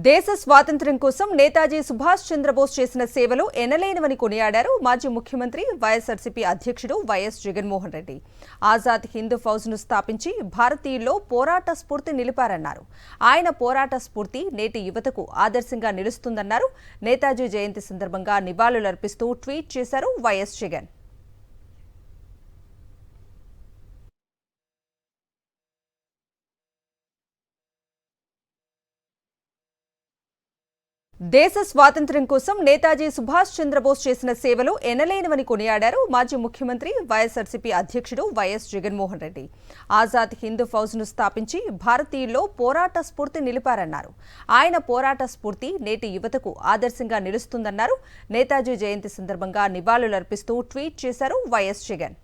దేశ స్వాతంత్ర్యం కోసం నేతాజీ సుభాష్ చంద్రబోస్ చేసిన సేవలు ఎనలేనివని కొనియాడారు మాజీ ముఖ్యమంత్రి వైఎస్ఆర్సీపీ అధ్యక్షుడు వైఎస్ జగన్మోహన్ రెడ్డి. ఆజాద్ హింద్ ఫౌజ్ను స్థాపించి భారతీయుల్లో పోరాట స్ఫూర్తి నిలిపారన్నారు. ఆయన పోరాట స్ఫూర్తి నేటి యువతకు ఆదర్శంగా నిలుస్తుందన్నారు. నేతాజీ జయంతి సందర్భంగా నివాళులర్పిస్తూ ట్వీట్ చేశారు వైఎస్ జగన్. దేశ స్వాతంత్ర్యం కోసం నేతాజీ సుభాష్ చంద్రబోస్ చేసిన సేవలు ఎనలేనివని కొనియాడారు మాజీ ముఖ్యమంత్రి వైఎస్ఆర్సీపీ అధ్యక్షుడు వైఎస్ జగన్మోహన్ రెడ్డి. ఆజాద్ హింద్ ఫౌజ్ను స్థాపించి భారతీయుల్లో పోరాట స్ఫూర్తి నిలిపారన్నారు. ఆయన పోరాట స్ఫూర్తి నేటి యువతకు ఆదర్శంగా నిలుస్తుందన్నారు. నేతాజీ జయంతి సందర్భంగా నివాళులర్పిస్తూ ట్వీట్ చేశారు వైఎస్ జగన్.